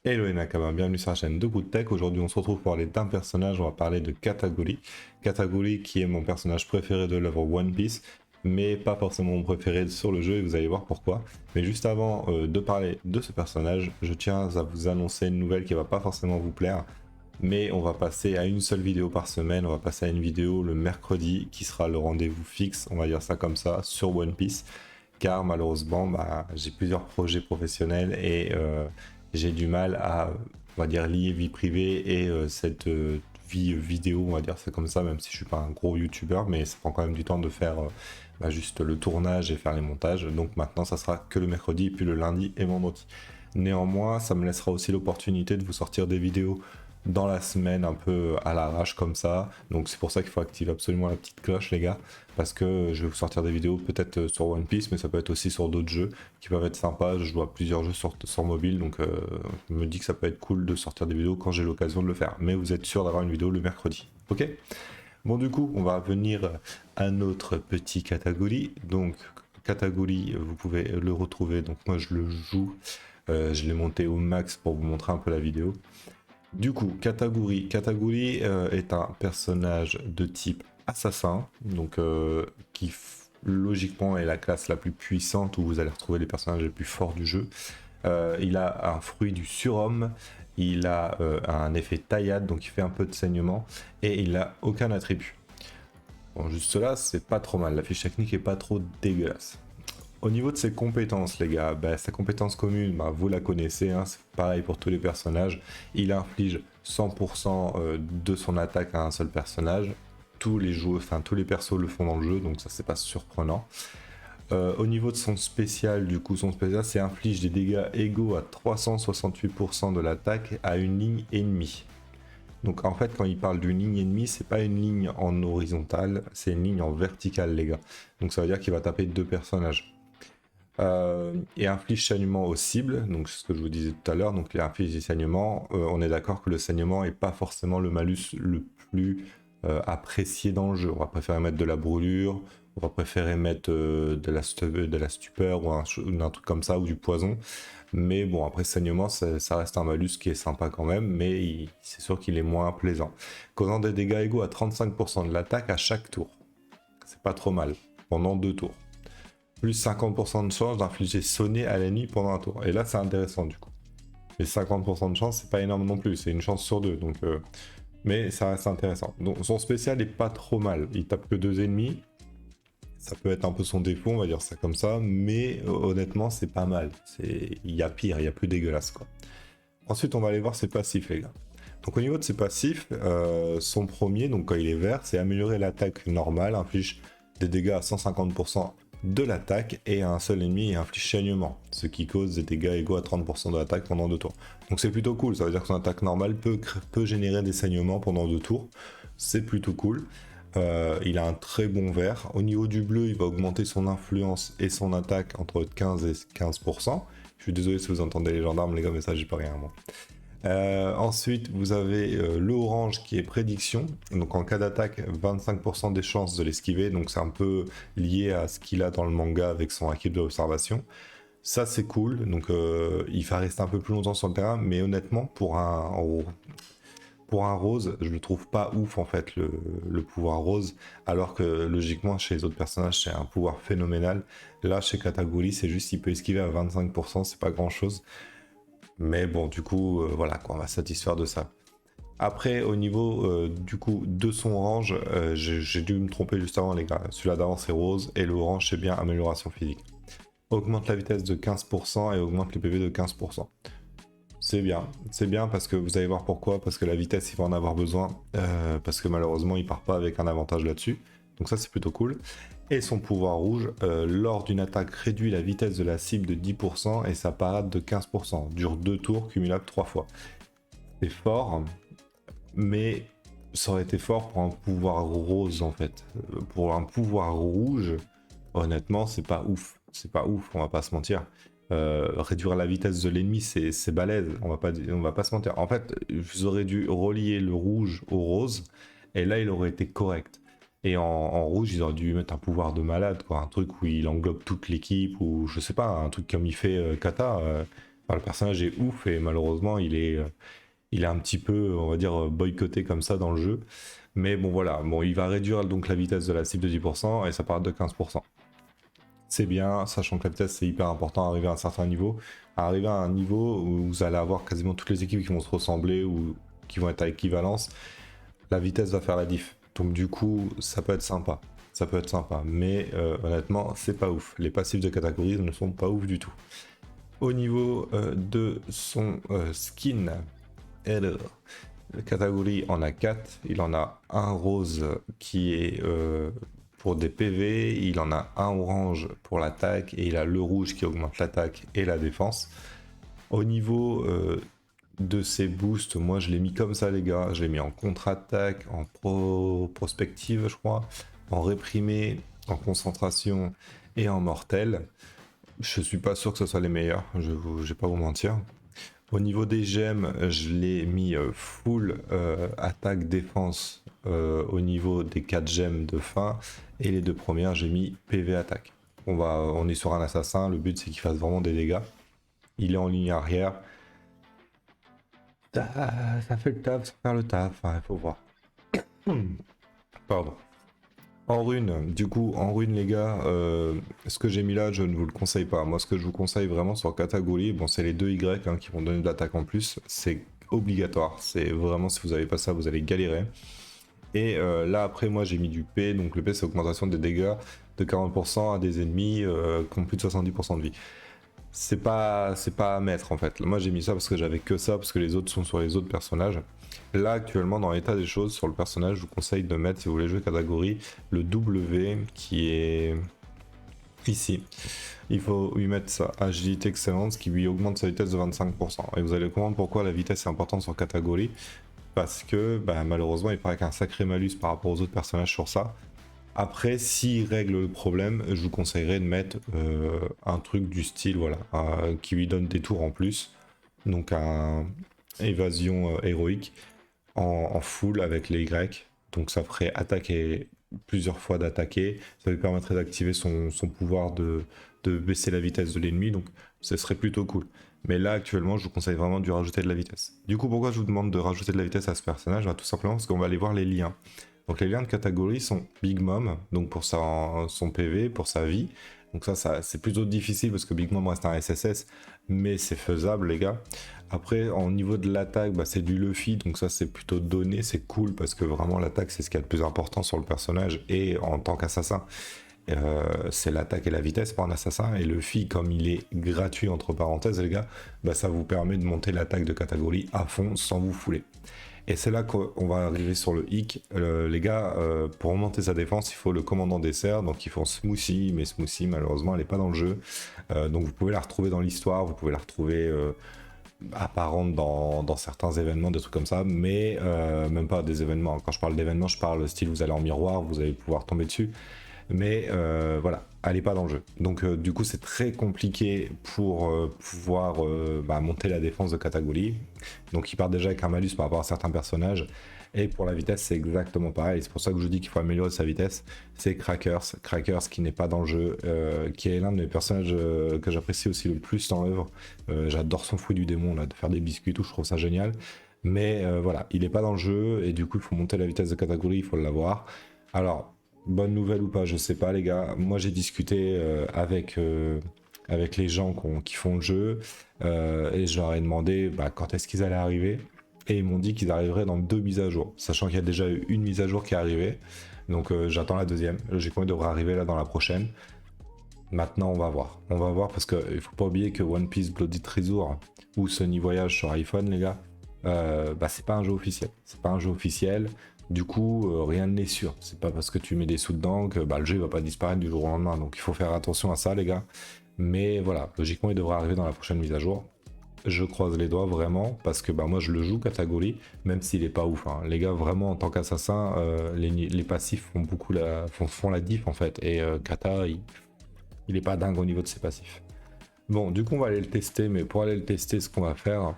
Hello les Nakama, bienvenue sur la chaîne de Good Tech. Aujourd'hui on se retrouve pour parler d'un personnage, on va parler de Kataguri. Kataguri qui est mon personnage préféré de l'œuvre One Piece, mais pas forcément mon préféré sur le jeu et vous allez voir pourquoi. Mais juste avant de parler de ce personnage, je tiens à vous annoncer une nouvelle qui va pas forcément vous plaire. Mais on va passer à une seule vidéo par semaine, on va passer à une vidéo le mercredi qui sera le rendez-vous fixe, on va dire ça comme ça, sur One Piece. Car malheureusement, j'ai plusieurs projets professionnels et j'ai du mal à, on va dire, lier vie privée et cette vie vidéo, on va dire ça comme ça, même si je suis pas un gros youtubeur, mais ça prend quand même du temps de faire juste le tournage et faire les montages. Donc maintenant, ça sera que le mercredi, puis le lundi et vendredi. Néanmoins, ça me laissera aussi l'opportunité de vous sortir des vidéos dans la semaine un peu à l'arrache comme ça. Donc c'est pour ça qu'il faut activer absolument la petite cloche les gars, parce que je vais vous sortir des vidéos peut-être sur One Piece, mais ça peut être aussi sur d'autres jeux qui peuvent être sympas. Je joue à plusieurs jeux sur mobile, donc je me dis que ça peut être cool de sortir des vidéos quand j'ai l'occasion de le faire. Mais vous êtes sûr d'avoir une vidéo le mercredi, ok? Bon du coup, on va venir à notre petit Kataguri. Donc Kataguri, vous pouvez le retrouver, donc moi je le joue. Je l'ai monté au max pour vous montrer un peu la vidéo. Du coup, Kataguri est un personnage de type assassin, donc qui logiquement est la classe la plus puissante où vous allez retrouver les personnages les plus forts du jeu. Il a un fruit du surhomme, il a un effet taillade, donc il fait un peu de saignement, et il n'a aucun attribut. Bon, juste là, c'est pas trop mal, la fiche technique est pas trop dégueulasse. Au niveau de ses compétences, les gars, sa compétence commune, vous la connaissez, hein, c'est pareil pour tous les personnages. Il inflige 100% de son attaque à un seul personnage. Tous les joueurs, enfin tous les persos le font dans le jeu, donc ça c'est pas surprenant. Au niveau de son spécial, du coup, son spécial c'est inflige des dégâts égaux à 368% de l'attaque à une ligne ennemie. Donc en fait, quand il parle d'une ligne ennemie, c'est pas une ligne en horizontale, c'est une ligne en verticale, les gars. Donc ça veut dire qu'il va taper deux personnages. Et inflige saignement aux cibles, donc c'est ce que je vous disais tout à l'heure, donc il inflige des saignements. On est d'accord que le saignement n'est pas forcément le malus le plus apprécié dans le jeu. On va préférer mettre de la brûlure, on va préférer mettre de la stupeur ou un truc comme ça, ou du poison. Mais bon, après saignement, ça reste un malus qui est sympa quand même, mais c'est sûr qu'il est moins plaisant. Causant des dégâts égaux à 35% de l'attaque à chaque tour. C'est pas trop mal, pendant 2 tours. Plus 50% de chance d'infliger sonner à l'ennemi pendant un tour. Et là, c'est intéressant du coup. Mais 50% de chance, c'est pas énorme non plus, c'est une chance sur deux. Donc, mais ça reste intéressant. Donc son spécial est pas trop mal. Il tape que deux ennemis. Ça peut être un peu son défaut, on va dire ça comme ça. Mais honnêtement, c'est pas mal. Il y a pire, il y a plus dégueulasse quoi. Ensuite, on va aller voir ses passifs, les gars. Donc au niveau de ses passifs, son premier, donc quand il est vert, c'est améliorer l'attaque normale, inflige des dégâts à 150% de l'attaque et à un seul ennemi et inflige saignement, ce qui cause des dégâts égaux à 30% de l'attaque pendant 2 tours. Donc c'est plutôt cool, ça veut dire que son attaque normale peut générer des saignements pendant 2 tours, c'est plutôt cool. Il a un très bon vert. Au niveau du bleu, il va augmenter son influence et son attaque entre 15 et 15%. Je suis désolé si vous entendez les gendarmes, les gars, mais ça, j'y peux rien, moi. Ensuite, vous avez le orange qui est prédiction. Donc en cas d'attaque, 25% des chances de l'esquiver. Donc c'est un peu lié à ce qu'il a dans le manga avec son équipe d'observation. Ça c'est cool. Donc il va rester un peu plus longtemps sur le terrain. Mais honnêtement, pour un rose, je le trouve pas ouf en fait le pouvoir rose. Alors que logiquement chez les autres personnages c'est un pouvoir phénoménal. Là chez Kataguri c'est juste il peut esquiver à 25%, c'est pas grand chose. Mais bon, du coup, voilà, quoi, on va satisfaire de ça. Après, au niveau du coup de son orange, j'ai dû me tromper juste avant, les gars. Celui-là d'avant, c'est rose, et l'orange, c'est bien amélioration physique. Augmente la vitesse de 15% et augmente les PV de 15%. C'est bien parce que vous allez voir pourquoi. Parce que la vitesse, il va en avoir besoin. Parce que malheureusement, il part pas avec un avantage là-dessus. Donc ça, c'est plutôt cool. Et son pouvoir rouge, lors d'une attaque, réduit la vitesse de la cible de 10% et sa parade de 15%. Dure 2 tours, cumulable 3 fois. C'est fort, mais ça aurait été fort pour un pouvoir rose en fait. Pour un pouvoir rouge, honnêtement, c'est pas ouf. C'est pas ouf, on va pas se mentir. Réduire la vitesse de l'ennemi, c'est balèze, on va pas se mentir. En fait, vous aurez dû relier le rouge au rose, et là, il aurait été correct. Et en rouge, ils auraient dû mettre un pouvoir de malade, quoi. Un truc où il englobe toute l'équipe, ou je sais pas, un truc comme il fait Kata. Enfin, le personnage est ouf et malheureusement il est un petit peu, on va dire, boycotté comme ça dans le jeu. Mais bon voilà, bon, il va réduire donc la vitesse de la cible de 10% et ça part de 15%. C'est bien, sachant que la vitesse c'est hyper important à arriver à un certain niveau. À arriver à un niveau où vous allez avoir quasiment toutes les équipes qui vont se ressembler ou qui vont être à équivalence, la vitesse va faire la diff. Donc du coup, ça peut être sympa. Ça peut être sympa, mais honnêtement, c'est pas ouf. Les passifs de catégorie ne sont pas ouf du tout. Au niveau de son skin, alors, la catégorie en a 4. Il en a un rose qui est pour des PV, il en a un orange pour l'attaque et il a le rouge qui augmente l'attaque et la défense. Au niveau de ses boosts, moi je l'ai mis comme ça les gars, je l'ai mis en contre-attaque, en prospective je crois, en réprimé, en concentration et en mortel. Je suis pas sûr que ce soit les meilleurs, je vais pas vous mentir. Au niveau des gemmes, je l'ai mis full attaque défense au niveau des 4 gemmes de fin et les deux premières j'ai mis PV attaque. On est sur un assassin, le but c'est qu'il fasse vraiment des dégâts. Il est en ligne arrière. Ça fait le taf, ça fait le taf, il faut voir. Pardon. En rune, du coup, en rune, les gars, ce que j'ai mis là, je ne vous le conseille pas. Moi, ce que je vous conseille vraiment sur catégorie, bon, c'est les 2 Y hein, qui vont donner de l'attaque en plus. C'est obligatoire. C'est vraiment, si vous n'avez pas ça, vous allez galérer. Et là, après, moi, j'ai mis du P. Donc, le P, c'est augmentation des dégâts de 40% à des ennemis qui ont plus de 70% de vie. C'est pas à mettre en fait. Moi j'ai mis ça parce que j'avais que ça, parce que les autres sont sur les autres personnages. Là actuellement dans l'état des choses sur le personnage, je vous conseille de mettre, si vous voulez jouer catégorie, le W qui est ici. Il faut lui mettre sa agilité excellente, ce qui lui augmente sa vitesse de 25%. Et vous allez comprendre pourquoi la vitesse est importante sur catégorie. Parce que bah, malheureusement il paraît qu'un sacré malus par rapport aux autres personnages sur ça. Après, s'il règle le problème, je vous conseillerais de mettre un truc du style, voilà, qui lui donne des tours en plus. Donc un évasion héroïque en full avec les Y. Donc ça ferait attaquer plusieurs fois d'attaquer. Ça lui permettrait d'activer son pouvoir de baisser la vitesse de l'ennemi. Donc ce serait plutôt cool. Mais là, actuellement, je vous conseille vraiment de lui rajouter de la vitesse. Du coup, pourquoi je vous demande de rajouter de la vitesse à ce personnage? Tout simplement parce qu'on va aller voir les liens. Donc les liens de catégorie sont Big Mom, donc pour son PV, pour sa vie. Donc ça c'est plutôt difficile parce que Big Mom reste un SSS, mais c'est faisable les gars. Après, au niveau de l'attaque, bah, c'est du Luffy, donc ça c'est plutôt donné, c'est cool parce que vraiment l'attaque c'est ce qui est le plus important sur le personnage et en tant qu'assassin. C'est l'attaque et la vitesse pour un assassin, et Luffy, comme il est gratuit entre parenthèses les gars, bah, ça vous permet de monter l'attaque de catégorie à fond sans vous fouler. Et c'est là qu'on va arriver sur le hic. Les gars, pour remonter sa défense, il faut le commandant dessert. Donc il faut Smoothie, mais Smoothie, malheureusement, elle n'est pas dans le jeu. Donc vous pouvez la retrouver dans l'histoire, vous pouvez la retrouver apparente dans certains événements, des trucs comme ça, mais même pas des événements. Quand je parle d'événements, je parle style vous allez en miroir, vous allez pouvoir tomber dessus. Mais voilà, elle n'est pas dans le jeu. Donc du coup c'est très compliqué pour pouvoir monter la défense de catégorie. Donc il part déjà avec un malus par rapport à certains personnages. Et pour la vitesse c'est exactement pareil. C'est pour ça que je dis qu'il faut améliorer sa vitesse. C'est Crackers. Crackers qui n'est pas dans le jeu, qui est l'un de mes personnages que j'apprécie aussi le plus dans l'œuvre. J'adore son fouet du démon, là, de faire des biscuits et tout, je trouve ça génial. Mais voilà, il n'est pas dans le jeu et du coup il faut monter la vitesse de catégorie, il faut l'avoir. Alors, bonne nouvelle ou pas, je sais pas les gars. Moi j'ai discuté avec les gens qui font le jeu et je leur ai demandé quand est-ce qu'ils allaient arriver. Et ils m'ont dit qu'ils arriveraient dans 2 mises à jour, sachant qu'il y a déjà eu une mise à jour qui est arrivée. Donc j'attends la deuxième. Logiquement, il devrait arriver là dans la prochaine. Maintenant, on va voir. On va voir parce qu'il faut pas oublier que One Piece Bloody Treasure ou Sony Voyage sur iPhone, les gars, c'est pas un jeu officiel. C'est pas un jeu officiel. Du coup, rien n'est sûr. C'est pas parce que tu mets des sous dedans que le jeu va pas disparaître du jour au lendemain. Donc il faut faire attention à ça, les gars. Mais voilà, logiquement, il devrait arriver dans la prochaine mise à jour. Je croise les doigts vraiment parce que moi je le joue catégorie, même s'il est pas ouf. Hein. Les gars, vraiment en tant qu'assassin, les passifs font la diff en fait. Et Kata, il est pas dingue au niveau de ses passifs. Bon, du coup, on va aller le tester, mais pour aller le tester, ce qu'on va faire,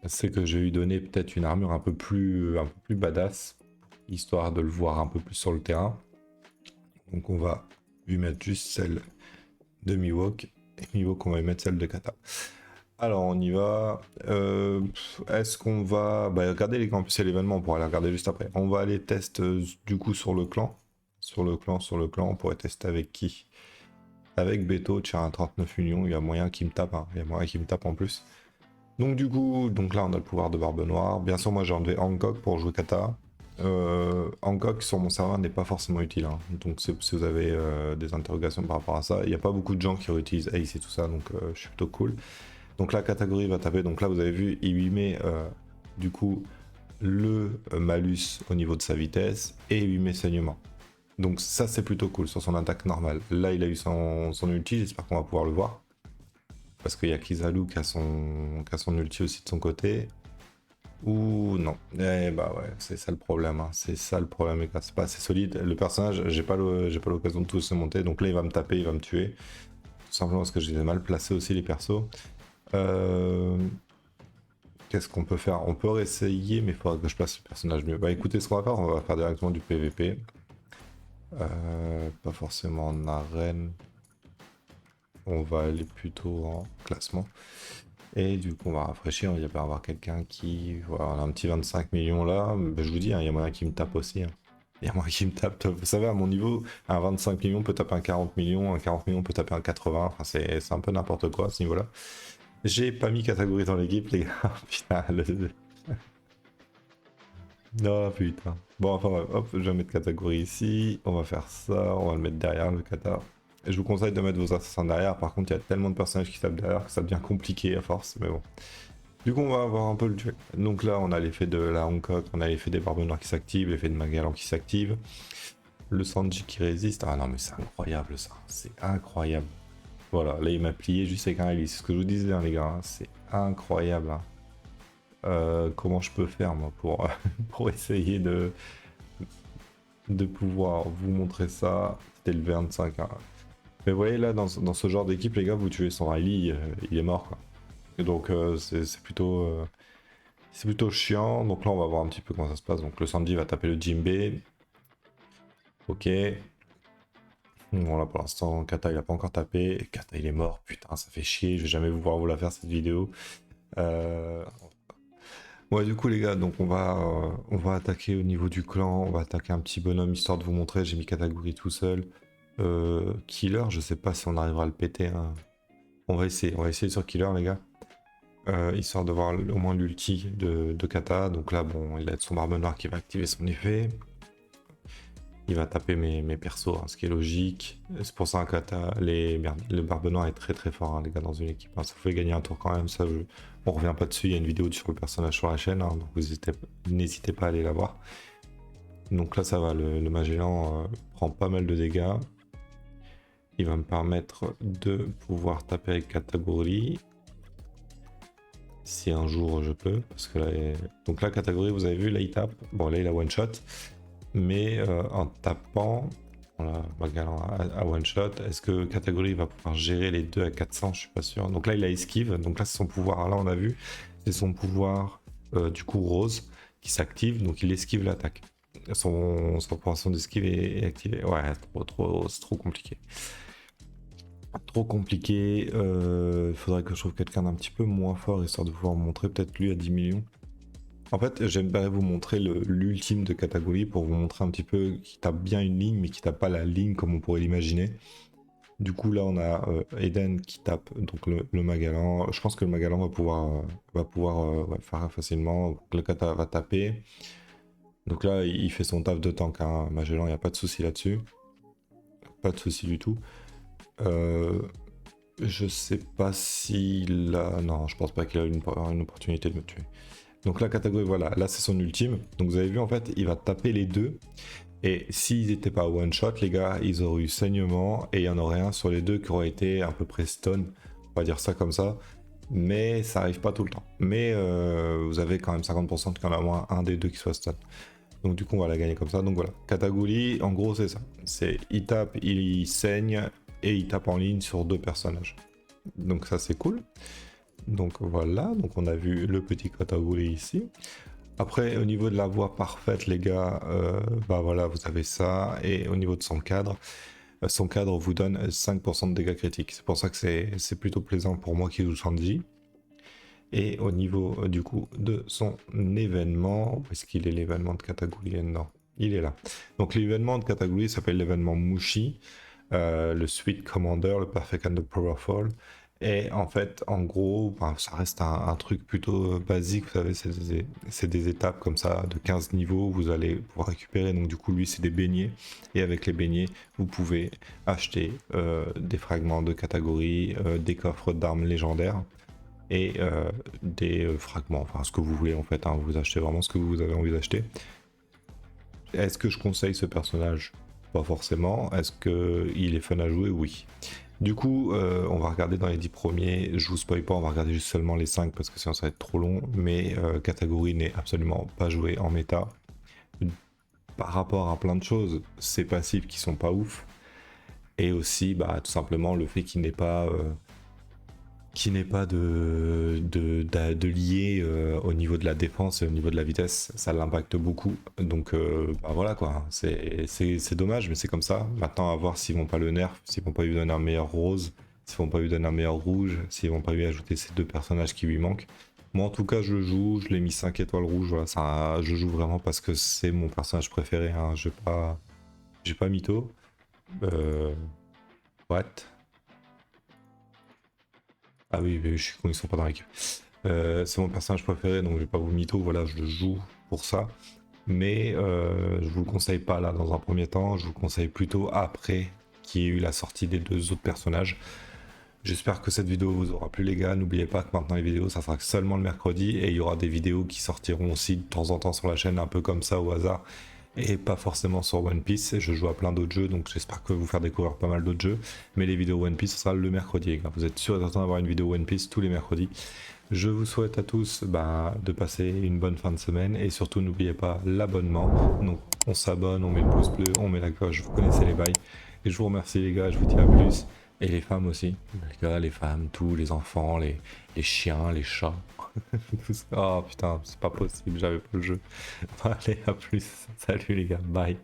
c'est que je vais lui donner peut-être une armure un peu plus badass, histoire de le voir un peu plus sur le terrain. Donc on va lui mettre juste celle de Mihawk, et Mihawk on va lui mettre celle de Kata. Alors on y va. Est-ce qu'on va... Bah regardez les gars, en plus c'est l'événement, on pourra les regarder juste après. On va aller test du coup sur le clan. Sur le clan, on pourrait tester avec qui? Avec Beto, tiens, 39 millions, il y a moyen qu'il me tape, hein. Il y a moyen qu'il me tape en plus. Donc du coup, donc là on a le pouvoir de Barbe Noire. Bien sûr, moi j'ai enlevé Hancock pour jouer Kata. Hancock sur mon serveur n'est pas forcément utile, hein. Donc si vous avez des interrogations par rapport à ça, il n'y a pas beaucoup de gens qui réutilisent Ace et tout ça, donc je suis plutôt cool. Donc la catégorie va taper, donc là vous avez vu, il lui met du coup le malus au niveau de sa vitesse et il lui met saignement. Donc ça c'est plutôt cool sur son attaque normale. Là il a eu son ulti, j'espère qu'on va pouvoir le voir. Parce qu'il y a Kizaru qui a son ulti aussi de son côté. Ou non. Eh bah ouais, c'est ça le problème. Hein. C'est ça le problème, les gars. C'est pas assez solide. Le personnage, j'ai pas l'occasion de tout se monter. Donc là, il va me taper, il va me tuer. Tout simplement parce que je les ai mal placés aussi, les persos. Qu'est-ce qu'on peut faire? On peut réessayer, mais il faudra que je place le personnage mieux. Bah écoutez, ce qu'on va faire, on va faire directement du PVP. Pas forcément en arène. On va aller plutôt en classement. Et du coup, on va rafraîchir. Il va y avoir quelqu'un qui. Voilà, on a un petit 25 millions là. Mais je vous dis, hein, il y a moyen qui me tape aussi. Hein. Il y a moyen qui me tape. Vous savez, à mon niveau, un 25 millions peut taper un 40 millions. Un 40 millions peut taper un 80. Enfin, c'est un peu n'importe quoi à ce niveau-là. J'ai pas mis catégorie dans l'équipe, les gars. Putain, non, putain. Bon, enfin, hop, je vais mettre catégorie ici. On va faire ça. On va le mettre derrière le kata. Et je vous conseille de mettre vos assassins derrière. Par contre, il y a tellement de personnages qui tapent derrière que ça devient compliqué à force. Mais bon. Du coup, on va avoir un peu le duel. Donc là, on a l'effet de la Hancock, on a l'effet des Barbes Noires qui s'active, l'effet de Magellan qui s'active. Le Sanji qui résiste. Ah non, mais c'est incroyable ça. C'est incroyable. Voilà, là, il m'a plié juste avec un hélice. C'est ce que je vous disais, hein, les gars. Hein. C'est incroyable. Hein. Comment je peux faire, moi, pour, pour essayer de pouvoir vous montrer ça. C'était le 25. Hein. Mais vous voyez, là, dans ce genre d'équipe, les gars, vous tuez son Riley, il est mort, quoi. Et donc, c'est plutôt chiant. Donc là, on va voir un petit peu comment ça se passe. Donc le Sanji va taper le Jinbe. Ok. Bon, là, pour l'instant, Kata, il a pas encore tapé. Kata, il est mort. Putain, ça fait chier. Je vais jamais pouvoir vous la faire, cette vidéo. Ouais, du coup, les gars, donc on va attaquer au niveau du clan. On va attaquer un petit bonhomme, histoire de vous montrer. J'ai mis Kataguri tout seul. Killer, je sais pas si on arrivera à le péter. Hein. On va essayer sur Killer, les gars. Histoire de voir au moins l'ulti de Kata. Donc là, bon, il a son Barbe Noire qui va activer son effet. Il va taper mes persos, hein, ce qui est logique. C'est pour ça que Kata, le Barbe Noire est très très fort, hein, les gars, dans une équipe. Hein. Ça vous fait gagner un tour quand même. Ça, on revient pas dessus. Il y a une vidéo sur le personnage sur la chaîne, hein, donc n'hésitez pas à aller la voir. Donc là, ça va. Le Magellan prend pas mal de dégâts. Il va me permettre de pouvoir taper avec Kataguri. Si un jour je peux, parce que là, donc la catégorie, vous avez vu, là il tape, bon là il a one shot, mais en tapant, voilà, Magellan à one shot, est-ce que catégorie va pouvoir gérer les deux à 400? Je suis pas sûr. Donc là il a esquive, donc là c'est son pouvoir, là on a vu, c'est son pouvoir du coup rose qui s'active, donc il esquive l'attaque. Son opération d'esquive est activée. Ouais, c'est trop compliqué. Trop compliqué, il faudrait que je trouve quelqu'un d'un petit peu moins fort, histoire de pouvoir montrer peut-être lui à 10 millions. En fait, j'aimerais vous montrer l'ultime de Kataguri pour vous montrer un petit peu qu'il tape bien une ligne, mais qu'il tape pas la ligne comme on pourrait l'imaginer. Du coup, là, on a Eden qui tape donc le Magellan. Je pense que le Magellan va pouvoir ouais, faire facilement. Le Kata va taper. Donc là, il fait son taf de tank. Hein. Magellan, il n'y a pas de souci là-dessus. Pas de souci du tout. Je sais pas s'il a... Non, je pense pas qu'il a une opportunité de me tuer. Donc la catégorie, voilà, là c'est son ultime. Donc vous avez vu, en fait, il va taper les deux. Et s'ils n'étaient pas one shot, les gars, ils auraient eu saignement. Et il y en aurait un sur les deux qui aurait été à peu près stun. On va dire ça comme ça. Mais ça arrive pas tout le temps. Mais vous avez quand même 50% qu'il y en a au moins un des deux qui soit stun. Donc du coup, on va la gagner comme ça. Donc voilà, Kataguri, en gros, c'est ça. C'est il tape, il saigne et il tape en ligne sur deux personnages. Donc ça, c'est cool. Donc voilà, donc on a vu le petit Kataguri ici. Après, au niveau de la voix parfaite, les gars, bah voilà, vous avez ça. Et au niveau de son cadre vous donne 5% de dégâts critiques. C'est pour ça que c'est plutôt plaisant pour moi qui joue Sanji. Et au niveau du coup de son événement, où est-ce qu'il est l'événement de Kataguri? Non, il est là. Donc l'événement de Kataguri s'appelle l'événement Mushi, le Sweet Commander, le Perfect and the Powerful. Et en fait, en gros, ben, ça reste un truc plutôt basique, vous savez, c'est des étapes comme ça de 15 niveaux, vous allez pouvoir récupérer, donc du coup lui c'est des beignets, et avec les beignets, vous pouvez acheter des fragments de catégorie, des coffres d'armes légendaires, et des fragments, enfin ce que vous voulez en fait, hein, vous achetez vraiment ce que vous avez envie d'acheter. Est-ce que je conseille ce personnage? Pas forcément. Est-ce qu'il est fun à jouer? Oui. Du coup, on va regarder dans les 10 premiers, je vous spoil pas, on va regarder juste seulement les 5 parce que sinon ça va être trop long, mais Kataguri n'est absolument pas joué en méta. Par rapport à plein de choses, ses passifs qui sont pas ouf, et aussi bah, tout simplement le fait qu'il n'est pas de lié au niveau de la défense et au niveau de la vitesse, ça l'impacte beaucoup. Donc bah voilà quoi, c'est dommage, mais c'est comme ça. Maintenant à voir s'ils vont pas le nerf, s'ils vont pas lui donner un meilleur rose, s'ils vont pas lui donner un meilleur rouge, s'ils vont pas lui ajouter ces deux personnages qui lui manquent. Moi en tout cas je joue, je l'ai mis 5 étoiles rouges, voilà, ça, je joue vraiment parce que c'est mon personnage préféré, hein. J'ai pas mytho. What? Ah oui, je suis con, ils sont pas dans l'équipe. C'est mon personnage préféré, donc je vais pas vous mytho, voilà, je le joue pour ça. Mais je vous le conseille pas là dans un premier temps, je vous le conseille plutôt après qu'il y ait eu la sortie des deux autres personnages. J'espère que cette vidéo vous aura plu les gars, n'oubliez pas que maintenant les vidéos ça sera seulement le mercredi et il y aura des vidéos qui sortiront aussi de temps en temps sur la chaîne un peu comme ça au hasard et pas forcément sur One Piece. Je joue à plein d'autres jeux donc j'espère que vous faire découvrir pas mal d'autres jeux, mais les vidéos One Piece ce sera le mercredi les gars. Vous êtes sûr et certain d'avoir une vidéo One Piece tous les mercredis. Je vous souhaite à tous de passer une bonne fin de semaine et surtout n'oubliez pas l'abonnement. Donc on s'abonne, on met le pouce bleu, on met la cloche, vous connaissez les bails. Et je vous remercie les gars, je vous dis à plus. Et les femmes aussi. Les gars, les femmes, tous les enfants, les chiens, les chats. Tout ça. Oh putain, c'est pas possible, j'avais pas le jeu. Allez, à plus. Salut les gars, bye.